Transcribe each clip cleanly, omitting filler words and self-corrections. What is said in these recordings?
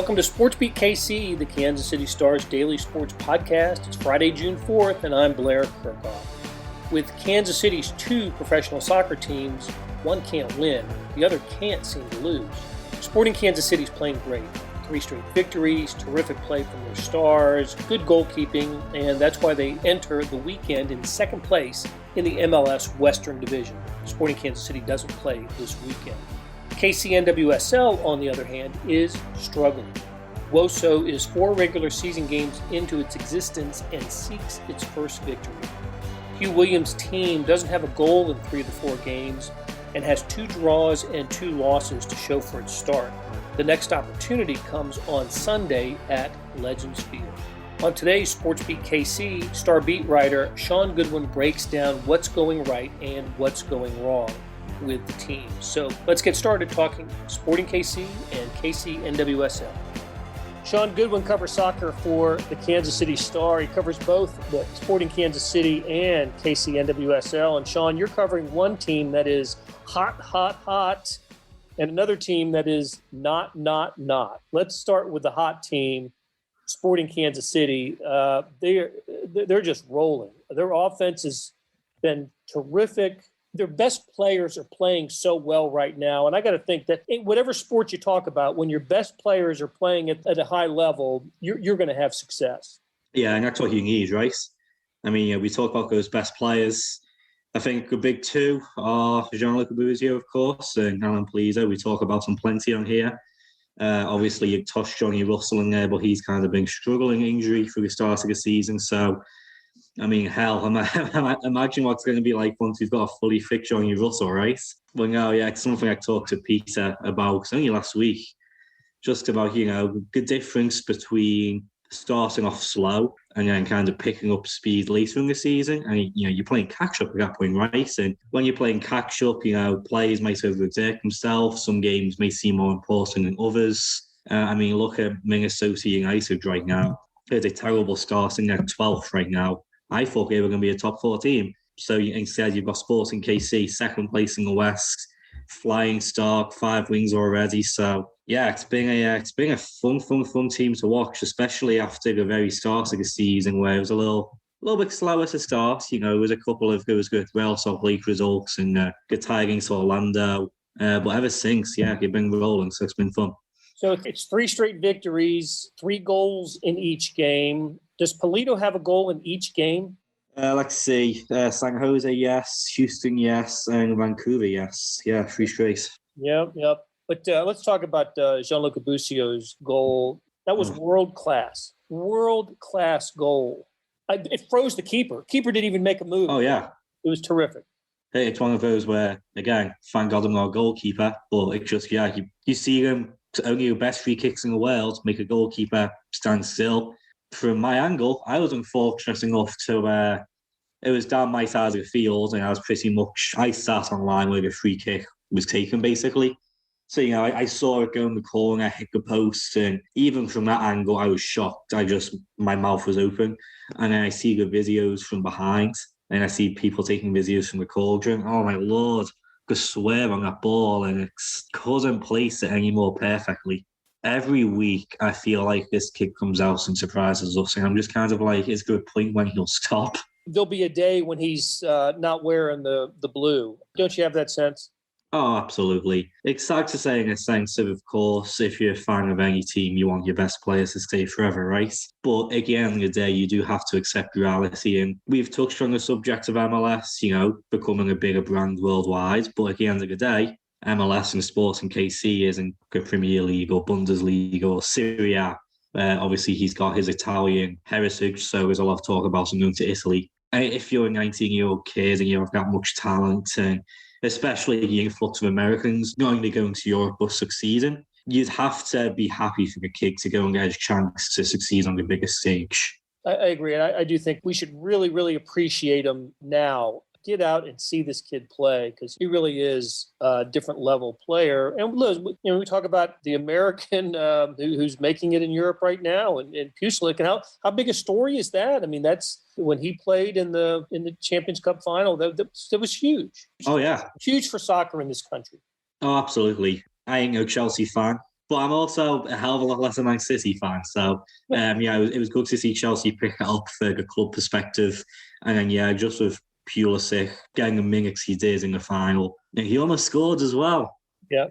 Welcome to SportsBeat KC, the Kansas City Star's daily sports podcast. It's Friday, June 4th, and I'm Blair Kerkhoff. With Kansas City's two professional soccer teams, one can't win, the other can't seem to lose. Sporting Kansas City's playing great. 3 straight victories, terrific play from their stars, good goalkeeping, and that's why they enter the weekend in second place in the MLS Western Division. Sporting Kansas City doesn't play this weekend. KC and NWSL, on the other hand, is struggling. WOSO is 4 regular season games into its existence and seeks its first victory. Hugh Williams' team doesn't have a goal in 3 of the 4 games and has 2 draws and 2 losses to show for its start. The next opportunity comes on Sunday at Legends Field. On today's SportsBeat KC, Star beat writer Shaun Goodwin breaks down what's going right and what's going wrong with the team. So let's get started talking Sporting KC and KC NWSL. Shaun Goodwin covers soccer for the Kansas City Star. He covers both the Sporting Kansas City and KC NWSL. And Shaun, you're covering one team that is hot, and another team that is not. Let's start with the hot team, Sporting Kansas City. They're just rolling. Their offense has been terrific. Their best players are playing so well right now. And I got to think that in whatever sport you talk about, when your best players are playing at a high level, you're going to have success. Yeah, and that's what you need, right? I mean, we talk about those best players. I think the big two are Gianluca Busio, of course, and Alan Pleaser. We talk about them plenty on here. Obviously, you touched Johnny Russell in there, but he's kind of been struggling injury through the start of the season. So, I mean, hell, imagine what's going to be like once we've got a fully fit Johnny Russell, right? Well, no, yeah, it's something I talked to Peter about only last week, just about, the difference between starting off slow and then kind of picking up speed later in the season. And, you're playing catch-up at that point, right? And when you're playing catch-up, players might overexert themselves. Some games may seem more important than others. Look at Minnesota United right now. They had a terrible start in their 12th right now. I thought they were going to be a top 4 team. So instead, you've got Sporting KC, second place in the West, flying start, 5 wins already. So yeah, it's been a fun team to watch, especially after the very start of the season where it was a little bit slower to start. There was a couple of good Real Salt Lake results and good tie against Orlando. But ever since, they've been rolling, so it's been fun. So it's 3 straight victories, 3 goals in each game. Does Polito have a goal in each game? Let's see. San Jose, yes. Houston, yes. And Vancouver, yes. Yeah, 3 straight. Yep. But let's talk about Gianluca Busio's goal. That was world-class goal. It froze the keeper. Keeper didn't even make a move. Oh, yeah. It was terrific. Hey, it's one of those where, again, thank God I'm not a goalkeeper, but it's just, you see them, only the best free kicks in the world, make a goalkeeper stand still. From my angle, I was unfortunate enough to it was down my side of the field, and I sat on line where the free kick was taken, basically. So, I saw it go in the corner, hit the post, and even from that angle, I was shocked. My mouth was open, and then I see the videos from behind, and I see people taking videos from the cauldron. Oh, my Lord, I could swear on that ball, and it couldn't place it any more perfectly. Every week, I feel like this kid comes out and surprises us, and I'm just kind of like, is there a point when he'll stop? There'll be a day when he's not wearing the blue. Don't you have that sense? Oh, absolutely. It's sad to say in a sense of course, if you're a fan of any team, you want your best players to stay forever, right? But at the end of the day, you do have to accept reality. And we've touched on the subject of MLS, becoming a bigger brand worldwide. But at the end of the day, MLS and Sporting KC isn't the Premier League or Bundesliga or Serie A. Obviously, he's got his Italian heritage, so there's a lot of talk about him going to Italy. If you're a 19-year-old kid and you have that much talent, and especially the influx of Americans going to Europe but succeeding, you'd have to be happy for the kid to go and get a chance to succeed on the biggest stage. I agree. And I do think we should really, really appreciate him now. Get out and see this kid play because he really is a different level player. And Liz, we talk about the American who's making it in Europe right now and Pucelik, and how big a story is that? I mean, that's when he played in the Champions Cup final. That was huge. Oh yeah, huge for soccer in this country. Oh, absolutely. I ain't no Chelsea fan, But I'm also a hell of a lot less a Man City fan. So, it was good to see Chelsea pick it up for the club perspective. And then, just with Pulisic getting the minutes he did in the final. And he almost scored as well. Yeah.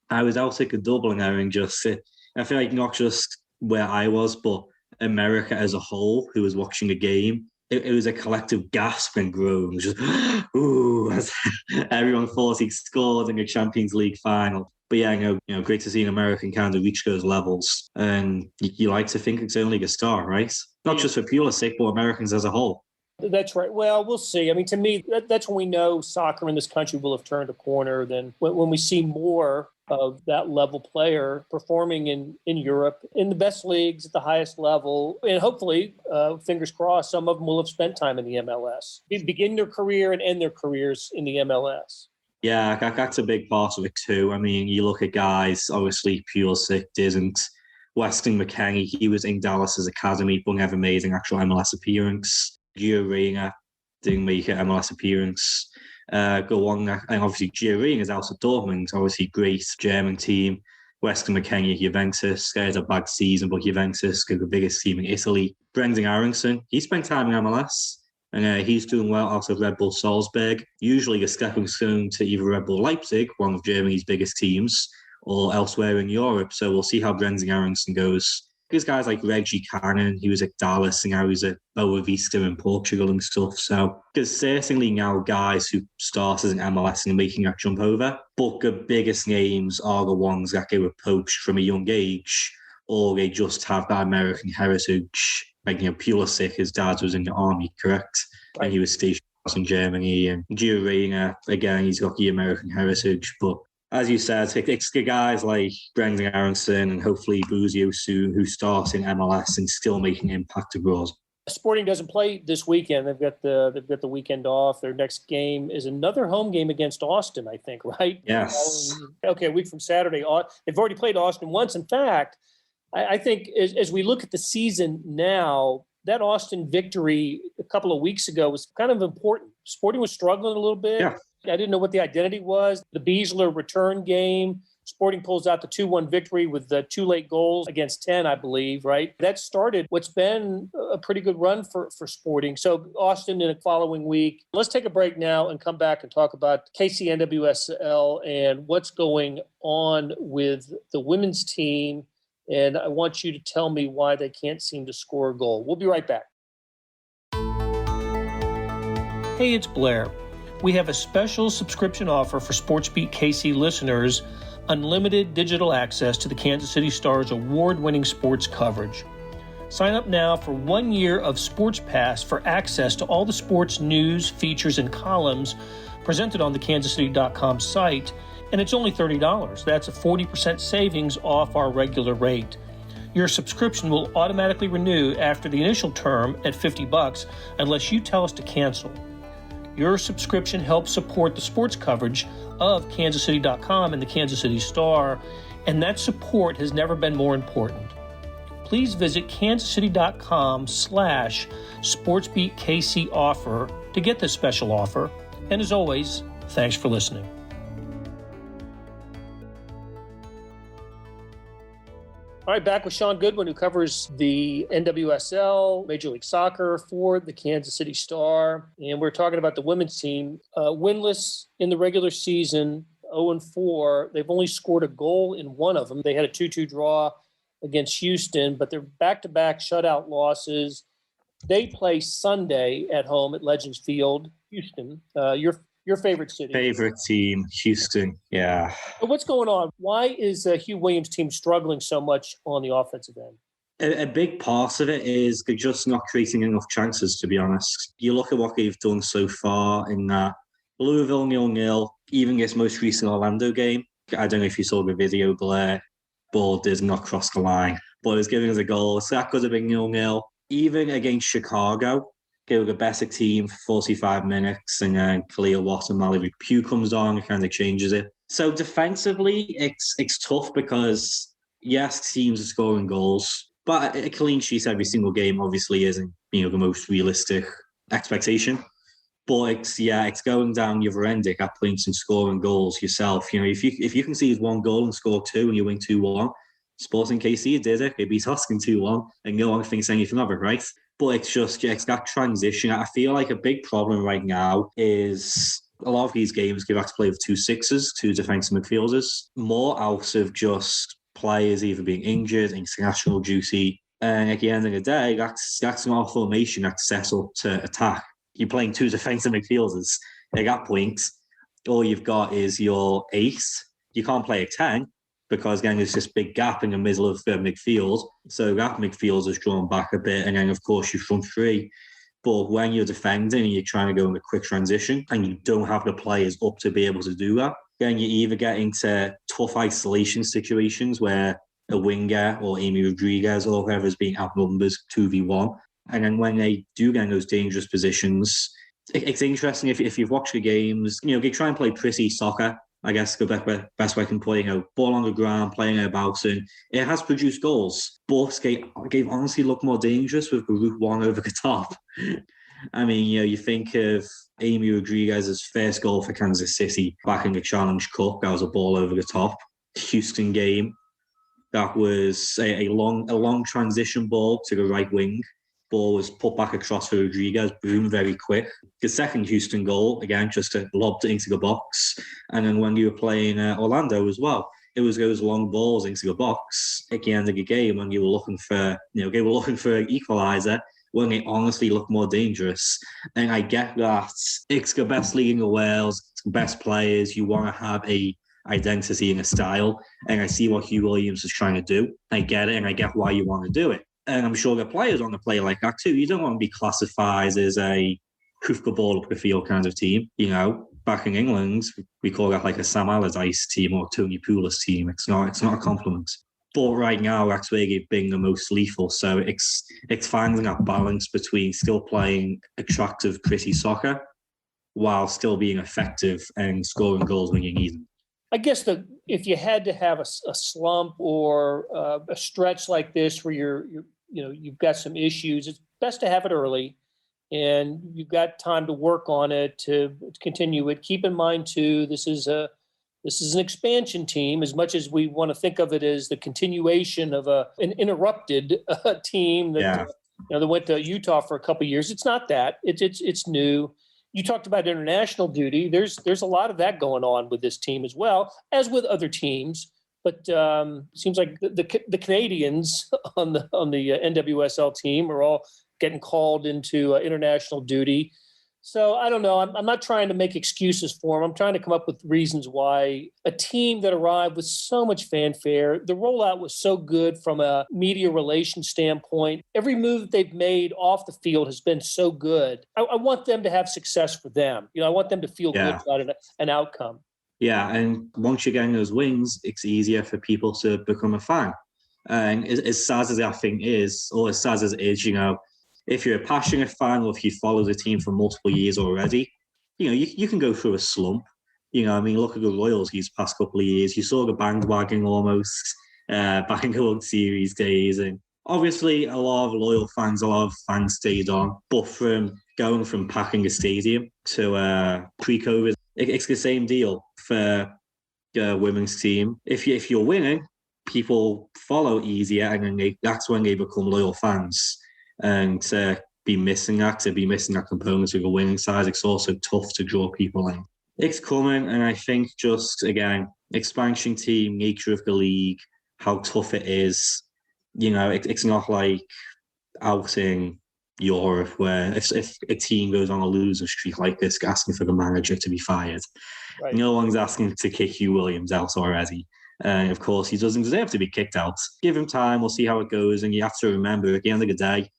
I was out like a double and everything. I feel like not just where I was, but America as a whole who was watching the game. It was a collective gasp and groan. Just, ooh, as everyone thought he scored in the Champions League final. But great to see an American kind of reach those levels. And you like to think it's only a start, right? Not just for Pulisic, but Americans as a whole. That's right. Well, we'll see. I mean, to me, that's when we know soccer in this country will have turned a corner. Then when we see more of that level player performing in Europe, in the best leagues at the highest level. And hopefully, fingers crossed, some of them will have spent time in the MLS, begin their career and end their careers in the MLS. Yeah, that's a big part of it too. I mean, you look at guys, obviously Pulisic didn't. Weston McKennie, he was in Dallas's academy, but never made an actual MLS appearance. Gio Reyna didn't make an MLS appearance. Go on, and obviously Gio Reyna is out at Dortmund, obviously great German team. Weston McKennie, Juventus, they had a bad season, but Juventus, the biggest team in Italy. Brendan Aronson, he spent time in MLS, and he's doing well out of Red Bull Salzburg. Usually a stepping stone to either Red Bull Leipzig, one of Germany's biggest teams, or elsewhere in Europe. So we'll see how Brendan Aronson goes. There's guys like Reggie Cannon, he was at Dallas and now he's at Boa Vista in Portugal and stuff. So there's certainly now guys who started in MLS and are making that jump over. But the biggest names are the ones that they were poached from a young age, or they just have that American heritage. Like, Pulisic, his dad was in the army, correct? Right. And he was stationed in Germany. And Gio Reyna, again, he's got the American heritage. But as you said, it's the guys like Brendan Aronson and hopefully Buzio soon who start in MLS and still making impact abroad. Sporting doesn't play this weekend. They've got the weekend off. Their next game is another home game against Austin, I think, right? Yes. Okay, a week from Saturday. They've already played Austin once. In fact, I think as we look at the season now, that Austin victory a couple of weeks ago was kind of important. Sporting was struggling a little bit. Yeah. I didn't know what the identity was. The Beasler return game, Sporting pulls out the 2-1 victory with the 2 late goals against 10, I believe, right? That started what's been a pretty good run for Sporting. So Austin in the following week. Let's take a break now and come back and talk about KC NWSL and what's going on with the women's team. And I want you to tell me why they can't seem to score a goal. We'll be right back. Hey, it's Blair. We have a special subscription offer for SportsBeat KC listeners, unlimited digital access to the Kansas City Star's award-winning sports coverage. Sign up now for 1 year of Sports Pass for access to all the sports news, features, and columns presented on the kansascity.com site, and it's only $30. That's a 40% savings off our regular rate. Your subscription will automatically renew after the initial term at $50 unless you tell us to cancel. Your subscription helps support the sports coverage of kansascity.com and the Kansas City Star, and that support has never been more important. Please visit kansascity.com/SportsBeatKC offer to get this special offer. And as always, thanks for listening. All right, back with Shaun Goodwin, who covers the NWSL, Major League Soccer for the Kansas City Star. And we're talking about the women's team. Winless in the regular season, 0-4. They've only scored a goal in one of them. They had a 2-2 draw against Houston, but they're back-to-back shutout losses. They play Sunday at home at Legends Field, Houston. Your favorite city. Favorite team, Houston, yeah. But what's going on? Why is Hugh Williams' team struggling so much on the offensive end? A big part of it is they're just not creating enough chances, to be honest. You look at what they've done so far in that Louisville 0-0, even this most recent Orlando game. I don't know if you saw the video, Blair. Ball does not cross the line, but it's giving us a goal. So that could have been 0-0. Even against Chicago, they were the better team for 45 minutes, and then Khalil Watt and Mallory Pugh comes on and kind of changes it. So defensively, it's tough because, yes, teams are scoring goals, but a clean sheet every single game obviously isn't, the most realistic expectation. But it's going down the other end at points and scoring goals yourself. If you can see one goal and score 2 and you win 2-1, Sporting KC did it. They beat Oscan 2-1, and no one thinks anything of it, right? But it's that transition. I feel like a big problem right now is a lot of these games give us to play with two sixes, two defensive midfielders, more out of just players either being injured, international duty. And at the end of the day, that's not a formation that's set up to attack. You're playing two defensive midfielders. At that point, all you've got is your 8. You can't play a 10 because, again, there's this big gap in the middle of the midfield. So that midfield is drawn back a bit. And then, of course, your front 3. But when you're defending and you're trying to go in a quick transition and you don't have the players up to be able to do that, then you either get into tough isolation situations where a winger or Amy Rodriguez or whoever is being outnumbered 2v1. And then when they do get in those dangerous positions, it's interesting if you've watched the games, they try and play pretty soccer, I guess the best way I can put it, ball on the ground, playing about, and it has produced goals. But they honestly look more dangerous with Group 1 over the top. I mean, you think of Amy Rodriguez's first goal for Kansas City back in the Challenge Cup. That was a ball over the top. Houston game, that was a long transition ball to the right wing. Ball was put back across for Rodriguez, boom, very quick. The second Houston goal, again, just lobbed it into the box. And then when you were playing Orlando as well, it was those long balls into the box at the end of the game when you were looking for, they were looking for an equaliser when they honestly look more dangerous. And I get that it's the best league in the world, it's the best players. You want to have a identity and a style. And I see what Hugh Williams is trying to do. I get it, and I get why you want to do it. And I'm sure the players want to play like that too. You don't want to be classified as a hoof the ball up the field kind of team. Back in England, we call that like a Sam Allardyce team or Tony Pulis team. It's not a compliment. But right now, that's where they've been the most lethal. So it's finding that balance between still playing attractive, pretty soccer while still being effective and scoring goals when you need them. I guess if you had to have a slump or a stretch like this where you've got some issues, it's best to have it early, and you've got time to work on it to continue it. Keep in mind too, this is an expansion team. As much as we want to think of it as the continuation of an interrupted team that that went to Utah for a couple of years, it's not that. It's new. You talked about international duty. There's a lot of that going on with this team as well as with other teams. But it seems like the Canadians on the NWSL team are all getting called into international duty. So I don't know. I'm not trying to make excuses for them. I'm trying to come up with reasons why a team that arrived with so much fanfare, the rollout was so good from a media relations standpoint. Every move that they've made off the field has been so good. I want them to have success for them. I want them to feel good about an outcome. Yeah, and once you're getting those wins, it's easier for people to become a fan. And as sad as that thing is, or as sad as it is, if you're a passionate fan or if you follow the team for multiple years already, you can go through a slump. Look at the Royals these past couple of years. You saw the bandwagon almost back in the World Series days. And obviously a lot of fans stayed on. But from going from packing a stadium to pre-COVID, it's the same deal for the women's team. If you're winning, people follow easier, and then that's when they become loyal fans. And to be missing that component of the winning side, it's also tough to draw people in. It's coming, and I think just, again, expansion team, nature of the league, how tough it is. It's not like out in Europe where if a team goes on a losing streak like this, asking for the manager to be fired. Right. No one's asking to kick Hugh Williams out already. And of course, he doesn't deserve to be kicked out. Give him time, we'll see how it goes. And you have to remember, at the end of the day,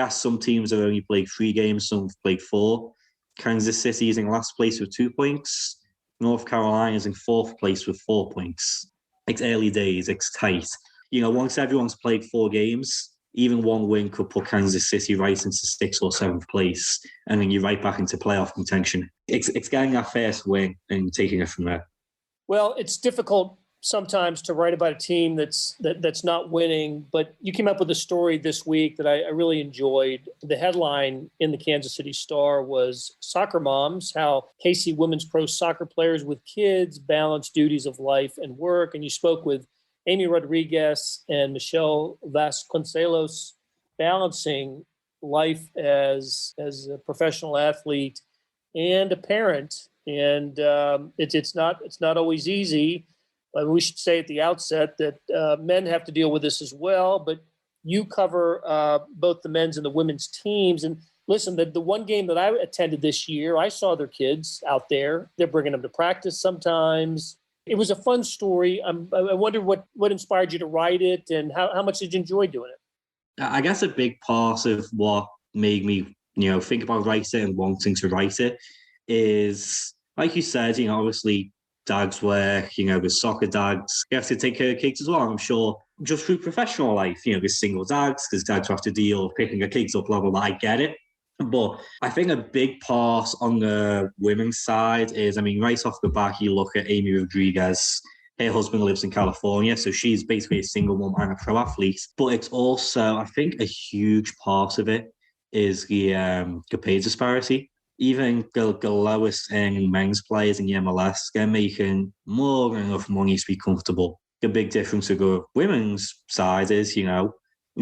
some teams have only played 3 games, some have played 4. Kansas City is in last place with 2 points. North Carolina is in 4th place with 4 points. It's early days, it's tight. Once everyone's played 4 games, even one win could put Kansas City right into 6th or 7th place, and then you're right back into playoff contention. It's getting that first win and taking it from there. Well, it's difficult sometimes to write about a team that's not winning, but you came up with a story this week that I really enjoyed. The headline in the Kansas City Star was Soccer Moms, how KC women's pro soccer players with kids balance duties of life and work. And you spoke with Amy Rodriguez and Michelle Vasconcelos balancing life as a professional athlete and a parent. And it's not always easy. We should say at the outset that men have to deal with this as well, but you cover both the men's and the women's teams. And listen, the one game that I attended this year, I saw their kids out there. They're bringing them to practice sometimes. It was a fun story. I wonder what inspired you to write it, and how much did you enjoy doing it? I guess a big part of what made me, think about writing and wanting to write it is, like you said, obviously dads work, with soccer dads, you have to take care of kids as well. I'm sure just through professional life, there's single dads, because dads have to deal with picking their kids up, blah, blah, blah. I get it. But I think a big part on the women's side is, right off the bat, you look at Amy Rodriguez. Her husband lives in California, so she's basically a single mom and a pro athlete. But it's also, I think, a huge part of it is the pay disparity. Even the lowest earning men's players in the MLS, they're making more than enough money to be comfortable. The big difference with the women's side is,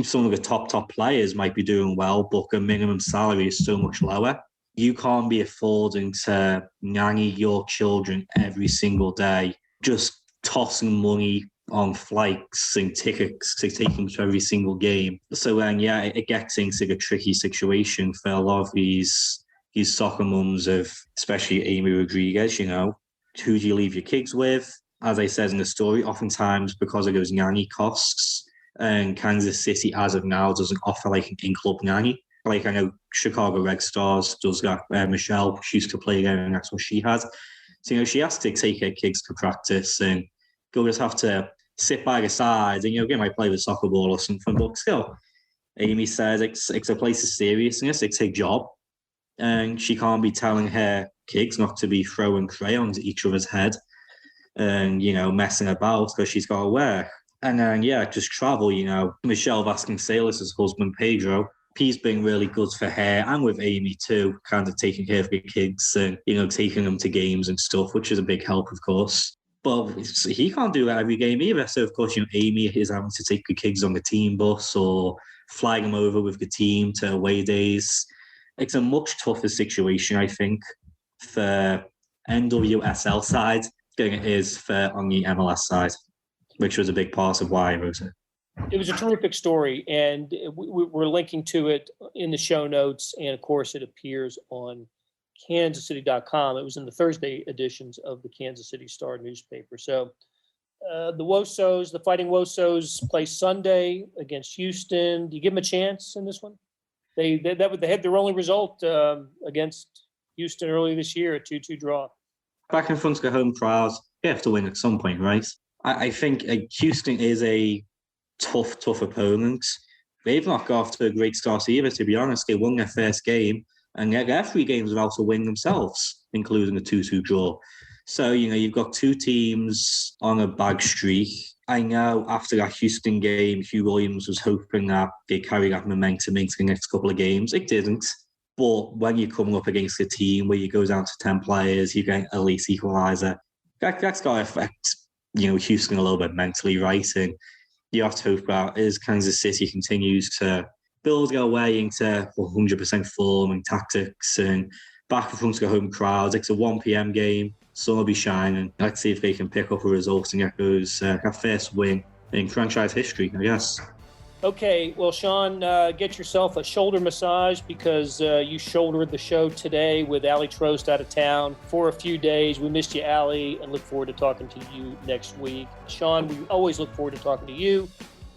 some of the top players might be doing well, but the minimum salary is so much lower. You can't be affording to nanny your children every single day, just tossing money on flights and tickets to take them to every single game. So then, it gets into a tricky situation for a lot of these soccer mums of, especially Amy Rodriguez, who do you leave your kids with? As I said in the story, oftentimes because of those nanny costs, and Kansas City, as of now, doesn't offer like an in-club nanny. Like I know Chicago Red Stars does that. Michelle, she used to play there, and that's what she has. So, she has to take her kids to practice, and they'll just have to sit by the side and, they might play with soccer ball or something. But still, Amy says it's a place of seriousness. It's her job. And she can't be telling her kids not to be throwing crayons at each other's head and, messing about because she's got to work. And then, just travel, Michelle Vasconcelos' husband, Pedro, he's been really good for her and with Amy too, kind of taking care of the kids and, taking them to games and stuff, which is a big help, of course. But he can't do that every game either. So, of course, Amy is having to take the kids on the team bus or fly them over with the team to away days. It's a much tougher situation, I think, for NWSL side than it is for on the MLS side, which was a big part of why I wrote it. It was a terrific story, and we're linking to it in the show notes, and of course it appears on kansascity.com. It was in the Thursday editions of the Kansas City Star newspaper. So the Wosos, the Fighting Wosos, play Sunday against Houston. Do you give them a chance in this one? They had their only result against Houston earlier this year, a 2-2 draw. Back in front of the home crowd, you have to win at some point, right? I think Houston is a tough opponent. They've not got off to a great start either, to be honest. They won their first game, and they're 3 games without a win themselves, including a 2-2 draw. So, you've got 2 teams on a bad streak. I know after that Houston game, Hugh Williams was hoping that they carry that momentum into the next couple of games. It didn't. But when you're coming up against a team where you go down to 10 players, you get a late equaliser, that's got to affect, Houston a little bit mentally, right? And you have to hope that as Kansas City continues to build their way into 100% form and tactics and back in front of the home crowds. It's a 1 p.m. game. Sun will be shining. Let's see if they can pick up a result and get that first win in franchise history, I guess. Okay, well, Shaun, get yourself a shoulder massage because you shouldered the show today with Allie Trost out of town for a few days. We missed you, Allie, and look forward to talking to you next week. Shaun, we always look forward to talking to you,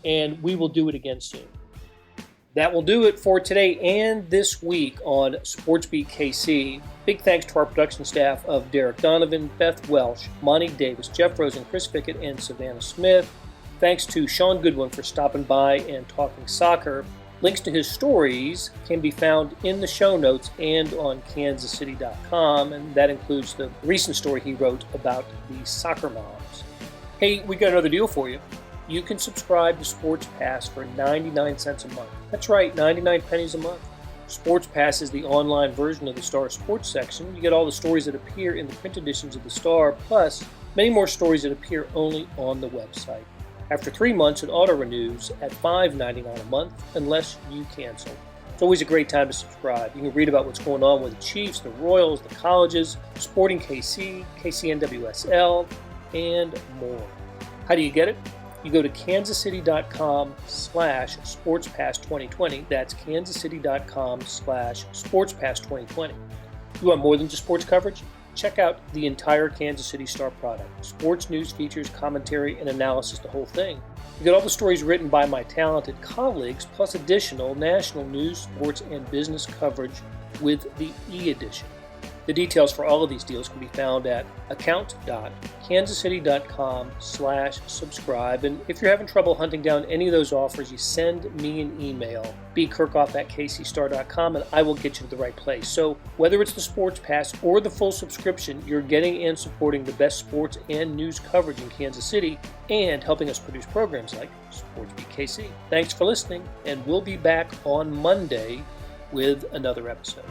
and we will do it again soon. That will do it for today and this week on SportsBeat KC. Big thanks to our production staff of Derek Donovan, Beth Welsh, Monty Davis, Jeff Rosen, Chris Pickett, and Savannah Smith. Thanks to Shaun Goodwin for stopping by and talking soccer. Links to his stories can be found in the show notes and on kansascity.com, and that includes the recent story he wrote about the soccer moms. Hey, we got another deal for you. You can subscribe to Sports Pass for 99 cents a month. That's right, 99 pennies a month. Sports Pass is the online version of the Star Sports section. You get all the stories that appear in the print editions of the Star, plus many more stories that appear only on the website. After 3 months, it auto-renews at $5.99 a month unless you cancel. It's always a great time to subscribe. You can read about what's going on with the Chiefs, the Royals, the colleges, Sporting KC, KC NWSL, and more. How do you get it? You go to kansascity.com/sportspass2020. That's kansascity.com/sportspass2020. You want more than just sports coverage? Check out the entire Kansas City Star product. Sports news, features, commentary, and analysis, the whole thing. You get all the stories written by my talented colleagues, plus additional national news, sports, and business coverage with the e-edition. The details for all of these deals can be found at account.kansascity.com/subscribe. And if you're having trouble hunting down any of those offers, you send me an email, bkerkhoff@kcstar.com, and I will get you to the right place. So whether it's the Sports Pass or the full subscription, you're getting and supporting the best sports and news coverage in Kansas City and helping us produce programs like SportsBeat KC. Thanks for listening, and we'll be back on Monday with another episode.